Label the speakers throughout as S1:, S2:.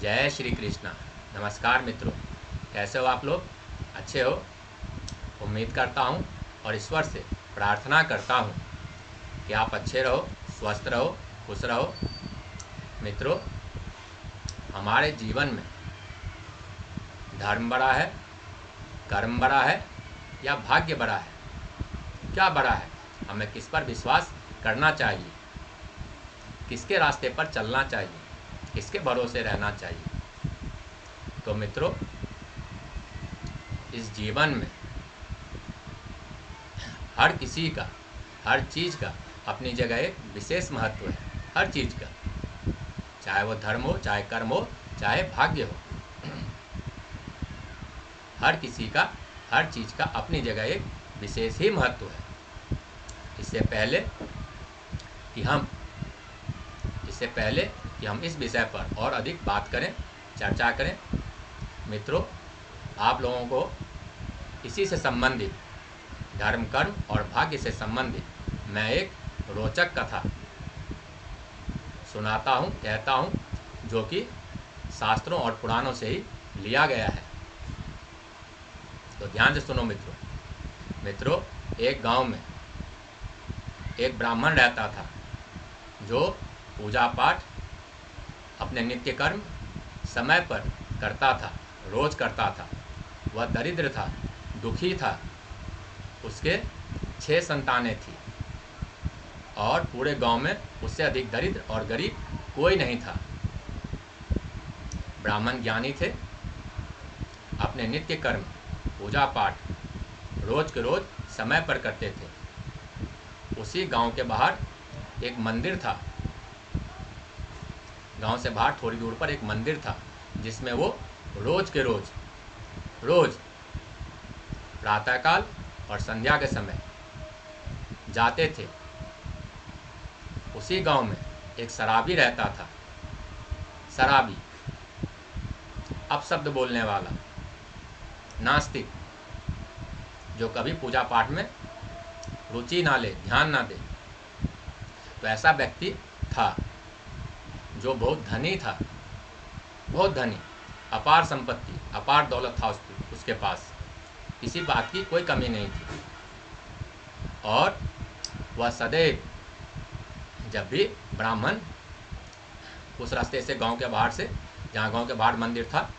S1: जय श्री कृष्णा। नमस्कार मित्रों, कैसे हो आप लोग? अच्छे हो? उम्मीद करता हूँ और ईश्वर से प्रार्थना करता हूँ कि आप अच्छे रहो, स्वस्थ रहो, खुश रहो। मित्रों, हमारे जीवन में धर्म बड़ा है, कर्म बड़ा है या भाग्य बड़ा है? क्या बड़ा है? हमें किस पर विश्वास करना चाहिए? किसके रास्ते पर चलना चाहिए? किसके भरोसे रहना चाहिए? तो मित्रों, इस जीवन में हर किसी का, हर चीज़ का अपनी जगह एक विशेष महत्व है। हर चीज़ का, चाहे वो धर्म हो, चाहे कर्म हो, चाहे भाग्य हो, हर किसी का, हर चीज़ का अपनी जगह एक विशेष ही महत्व है। इससे पहले कि हम इस विषय पर और अधिक बात करें, चर्चा करें, मित्रों, आप लोगों को इसी से संबंधित, धर्म, कर्म और भाग्य से संबंधित मैं एक रोचक कथा सुनाता हूँ, कहता हूँ, जो कि शास्त्रों और पुराणों से ही लिया गया है। तो ध्यान से सुनो मित्रों, एक गांव में एक ब्राह्मण रहता था जो पूजा पाठ, अपने नित्य कर्म समय पर करता था, रोज करता था। वह दरिद्र था, दुखी था। उसके 6 संतानें थी और पूरे गांव में उससे अधिक दरिद्र और गरीब कोई नहीं था। ब्राह्मण ज्ञानी थे, अपने नित्य कर्म, पूजा पाठ रोज के रोज समय पर करते थे। उसी गांव के बाहर एक मंदिर था। गांव से बाहर थोड़ी दूर पर एक मंदिर था, जिसमें वो रोज के रोज प्रातःकाल और संध्या के समय जाते थे। उसी गांव में एक शराबी रहता था। शराबी, अपशब्द बोलने वाला, नास्तिक, जो कभी पूजा पाठ में रुचि ना ले, ध्यान ना दे। तो ऐसा व्यक्ति था जो बहुत धनी था, बहुत धनी, अपार संपत्ति, अपार दौलत था उसके पास। किसी बात की कोई कमी नहीं थी। और वह सदैव, जब भी ब्राह्मण उस रास्ते से, गांव के बाहर से, जहाँ गांव के बाहर मंदिर था,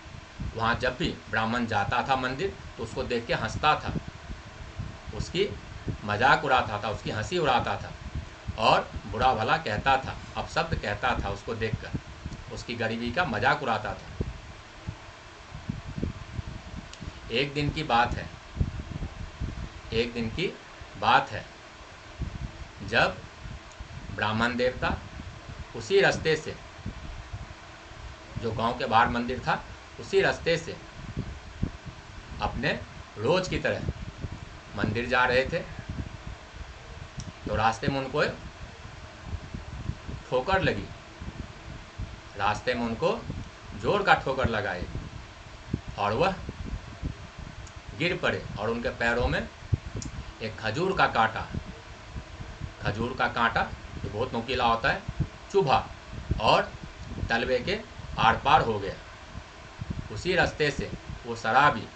S1: वहाँ जब भी ब्राह्मण जाता था मंदिर, तो उसको देख के हंसता था, उसकी मजाक उड़ाता था, उसकी हंसी उड़ाता था और बुरा भला कहता था, अपशब्द कहता था उसको देखकर, उसकी गरीबी का मजाक उड़ाता था। एक दिन की बात है जब ब्राह्मण देवता उसी रास्ते से, जो गांव के बाहर मंदिर था, उसी रास्ते से अपने रोज की तरह मंदिर जा रहे थे। तो रास्ते में उनको ठोकर लगी। रास्ते में उनको जोर का ठोकर लगाए और वह गिर पड़े और उनके पैरों में एक खजूर का कांटा, जो बहुत नुकीला होता है, चुभा और तलवे के आर पार हो गया। उसी रास्ते से वो शराबी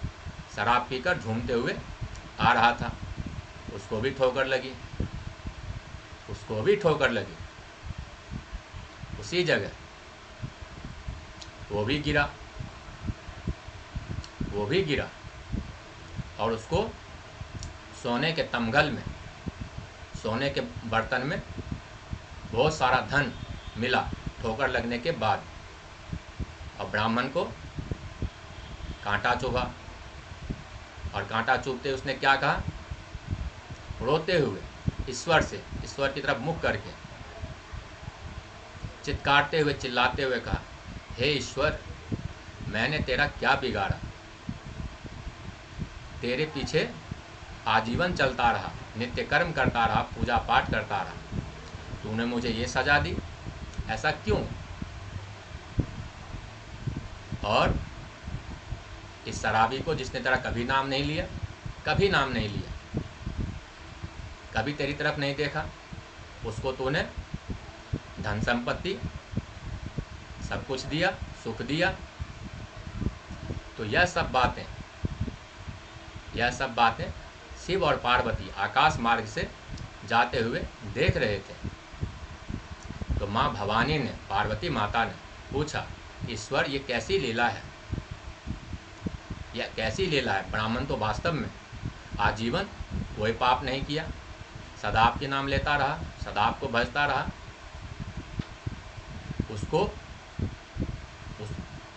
S1: शराब पीकर झूमते हुए आ रहा था। उसको भी ठोकर लगी। उसी जगह वो भी गिरा और उसको सोने के तमगल में, सोने के बर्तन में बहुत सारा धन मिला ठोकर लगने के बाद। और ब्राह्मण को कांटा चुभा और कांटा चुभते उसने क्या कहा? रोते हुए ईश्वर की तरफ मुख करके, चित्कारते हुए, चिल्लाते हुए कहा, हे ईश्वर, मैंने तेरा क्या बिगाड़ा? तेरे पीछे आजीवन चलता रहा, नित्य कर्म करता रहा, पूजा पाठ करता रहा, तूने मुझे ये सजा दी, ऐसा क्यों? और इस शराबी को, जिसने तेरा कभी नाम नहीं लिया, कभी तेरी तरफ नहीं देखा, उसको तूने धन संपत्ति सब कुछ दिया, सुख दिया। तो यह सब बातें शिव और पार्वती आकाश मार्ग से जाते हुए देख रहे थे। तो माँ भवानी ने, पार्वती माता ने पूछा, ईश्वर ये कैसी लीला है? यह कैसी लीला है? ब्राह्मण तो वास्तव में आजीवन कोई पाप नहीं किया, सदा आपके नाम लेता रहा, सदा आपको भजता रहा।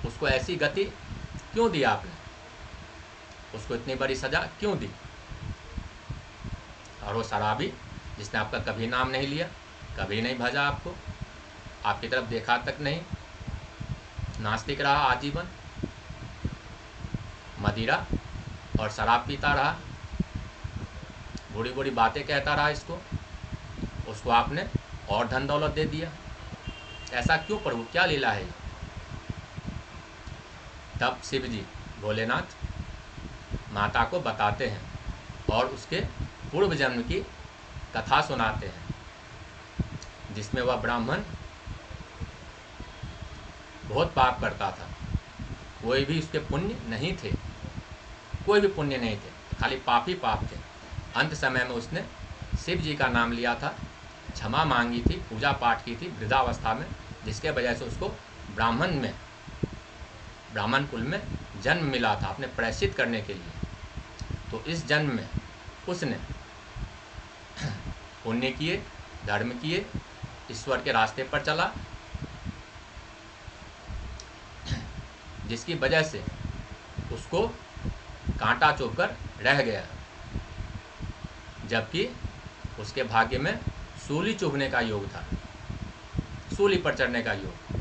S1: उसको ऐसी गति क्यों दी आपने? उसको इतनी बड़ी सजा क्यों दी? और वो शराबी जिसने आपका कभी नाम नहीं लिया, कभी नहीं भजा आपको, आपकी तरफ देखा तक नहीं, नास्तिक रहा आजीवन, मदिरा और शराब पीता रहा, बुरी बुरी बातें कहता रहा उसको आपने और धन दौलत दे दिया। ऐसा क्यों प्रभु? क्या लीला है? तब शिव जी भोलेनाथ माता को बताते हैं और उसके पूर्व जन्म की कथा सुनाते हैं, जिसमें वह ब्राह्मण बहुत पाप करता था। कोई भी उसके पुण्य नहीं थे, कोई भी पुण्य नहीं थे, खाली पाप ही पाप थे। अंत समय में उसने शिव जी का नाम लिया था, क्षमा मांगी थी, पूजा पाठ की थी वृद्धावस्था में, जिसके वजह से उसको ब्राह्मण कुल में जन्म मिला था अपने प्रायश्चित करने के लिए। तो इस जन्म में उसने पुण्य किए, धर्म किए, ईश्वर के रास्ते पर चला, जिसकी वजह से उसको कांटा चुभकर रह गया, जबकि उसके भाग्य में सूली चुभने का योग था, सूली पर चढ़ने का योग।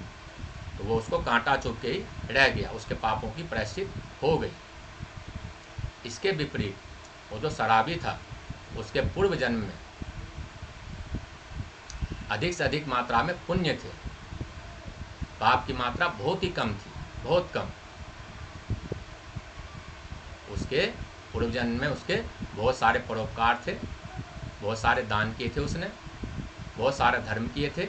S1: तो वो उसको कांटा चुभ के ही रह गया, उसके पापों की प्रायश्चित हो गई। इसके विपरीत वो जो शराबी था, उसके पूर्व जन्म में अधिक से अधिक मात्रा में पुण्य थे, पाप की मात्रा बहुत ही कम थी, बहुत कम। उसके पूर्व जन्म में उसके बहुत सारे परोपकार थे, बहुत सारे दान किए थे, उसने बहुत सारे धर्म किए थे,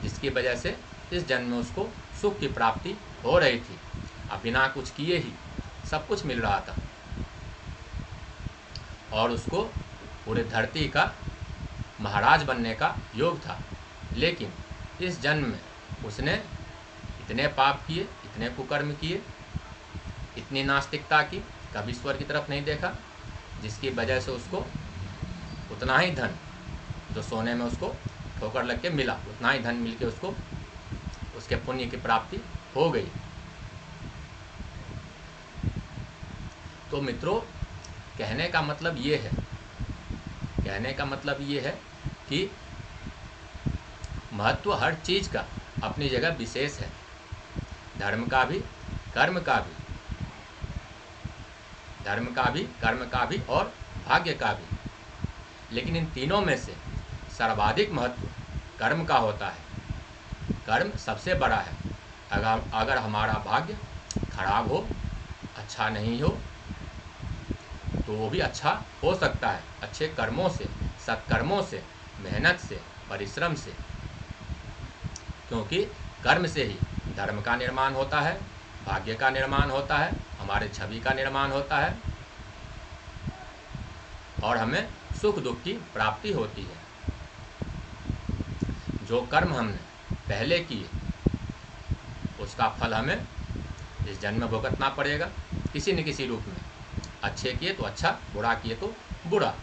S1: जिसकी वजह से इस जन्म में उसको सुख की प्राप्ति हो रही थी। अब बिना कुछ किए ही सब कुछ मिल रहा था और उसको पूरे धरती का महाराज बनने का योग था। लेकिन इस जन्म में उसने इतने पाप किए, इतने कुकर्म किए, इतनी नास्तिकता की, कभी ईश्वर की तरफ नहीं देखा, जिसकी वजह से उसको उतना ही धन जो सोने में उसको ठोकर लग के मिला, उतना ही धन मिल के उसको उसके पुण्य की प्राप्ति हो गई। तो मित्रों, कहने का मतलब ये है कि महत्व हर चीज़ का अपनी जगह विशेष है, धर्म का भी, कर्म का भी, कर्म का भी और भाग्य का भी। लेकिन इन तीनों में से सर्वाधिक महत्व कर्म का होता है। कर्म सबसे बड़ा है। अगर हमारा भाग्य खराब हो, अच्छा नहीं हो, तो वो भी अच्छा हो सकता है अच्छे कर्मों से, सत्कर्मों से, मेहनत से, परिश्रम से, क्योंकि कर्म से ही धर्म का निर्माण होता है, भाग्य का निर्माण होता है, हमारे छवि का निर्माण होता है और हमें सुख दुख की प्राप्ति होती है। जो कर्म हमने पहले किए, उसका फल हमें इस जन्म में भुगतना पड़ेगा किसी न किसी रूप में। अच्छे किए तो अच्छा, बुरा किए तो बुरा।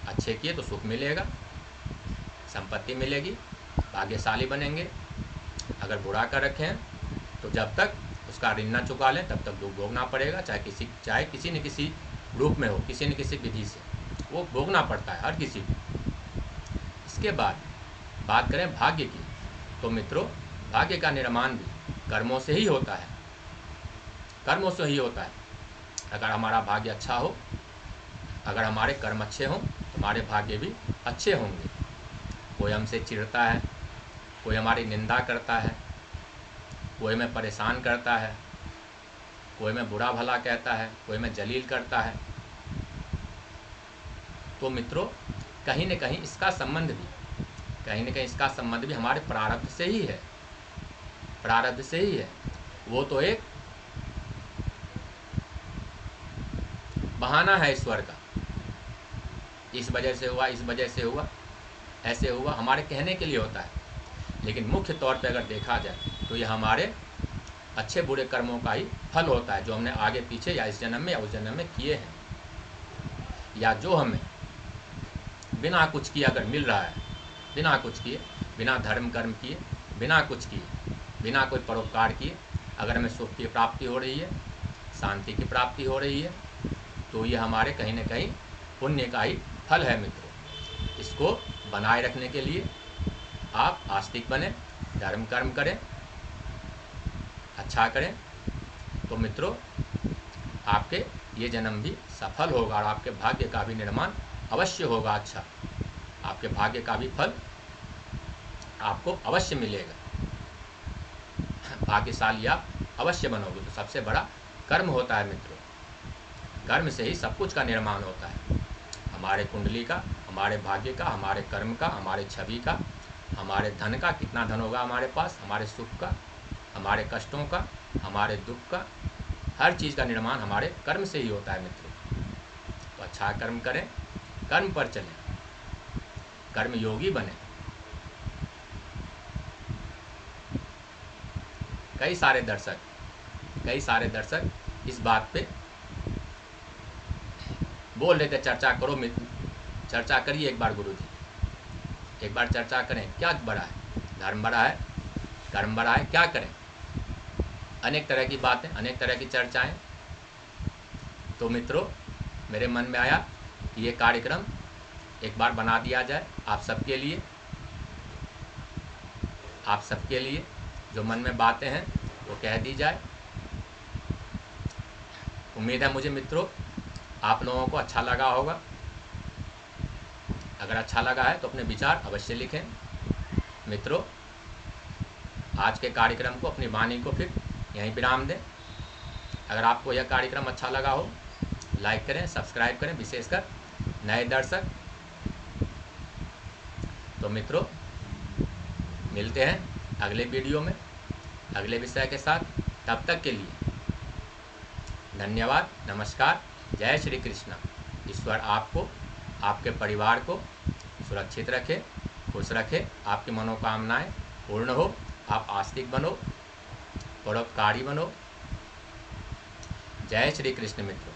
S1: अच्छे किए तो सुख मिलेगा, संपत्ति मिलेगी, भाग्यशाली बनेंगे। अगर बुरा कर रखें तो जब तक उसका ऋण न चुका लें तब तक दुख भोगना पड़ेगा, चाहे किसी न किसी रूप में हो, किसी न किसी विधि से वो भोगना पड़ता है हर किसी को। इसके बाद बात करें भाग्य की, तो मित्रों, भाग्य का निर्माण भी कर्मों से ही होता है, कर्मों से ही होता है। अगर हमारा भाग्य अच्छा हो, अगर हमारे कर्म अच्छे हों, तो हमारे भाग्य भी अच्छे होंगे। कोई हमसे चिढ़ता है, कोई हमारी निंदा करता है, कोई हमें परेशान करता है, कोई हमें बुरा भला कहता है, कोई हमें जलील करता है, तो मित्रों कहीं न कहीं इसका संबंध भी हमारे प्रारब्ध से ही है। प्रारब्ध से ही है। वो तो एक बहाना है ईश्वर का, इस वजह से हुआ, इस वजह से हुआ, ऐसे हुआ, हमारे कहने के लिए होता है। लेकिन मुख्य तौर पे अगर देखा जाए तो ये हमारे अच्छे बुरे कर्मों का ही फल होता है, जो हमने आगे पीछे या इस जन्म में या उस जन्म में किए हैं, या जो हमें बिना कुछ किए अगर मिल रहा है, बिना कुछ किए, बिना धर्म कर्म किए, बिना कुछ किए, बिना कोई परोपकार किए, अगर हमें सुख की प्राप्ति हो रही है, शांति की प्राप्ति हो रही है, तो ये हमारे कहीं न कहीं पुण्य का ही फल है मित्रों। इसको बनाए रखने के लिए आप आस्तिक बने, धर्म कर्म करें, अच्छा करें, तो मित्रों आपके ये जन्म भी सफल होगा और आपके भाग्य का भी निर्माण अवश्य होगा। अच्छा, आपके भाग्य का भी फल आपको अवश्य मिलेगा, भाग्यशाली आप अवश्य बनोगे। तो सबसे बड़ा कर्म होता है मित्रों, कर्म से ही सब कुछ का निर्माण होता है, हमारे कुंडली का, हमारे भाग्य का, हमारे कर्म का, हमारे छवि का, हमारे धन का, कितना धन होगा हमारे पास, हमारे सुख का, हमारे कष्टों का, हमारे दुख का, हर चीज़ का निर्माण हमारे कर्म से ही होता है मित्रों। तो अच्छा कर्म करें, कर्म पर चलें, कर्म योगी बने। कई सारे दर्शक इस बात पे बोल रहे थे, चर्चा करो मित्र, चर्चा करिए एक बार गुरुजी, एक बार चर्चा करें, क्या बड़ा है, धर्म बड़ा है, कर्म बड़ा है, क्या करें। अनेक तरह की बातें, अनेक तरह की चर्चाएं। तो मित्रों मेरे मन में आया कि ये कार्यक्रम एक बार बना दिया जाए आप सबके लिए, आप सबके लिए जो मन में बातें हैं वो कह दी जाए। उम्मीद है मुझे मित्रों आप लोगों को अच्छा लगा होगा। अगर अच्छा लगा है तो अपने विचार अवश्य लिखें। मित्रों आज के कार्यक्रम को, अपनी वाणी को फिर यहीं विराम दें। अगर आपको यह कार्यक्रम अच्छा लगा हो लाइक करें, सब्सक्राइब करें, विशेषकर नए दर्शक। तो मित्रों मिलते हैं अगले वीडियो में अगले विषय के साथ। तब तक के लिए धन्यवाद, नमस्कार, जय श्री कृष्ण। ईश्वर आपको, आपके परिवार को सुरक्षित रखे, खुश रखे, आपकी मनोकामनाएं पूर्ण हो, आप आस्तिक बनो, परोपकारी बनो। जय श्री कृष्ण मित्रों।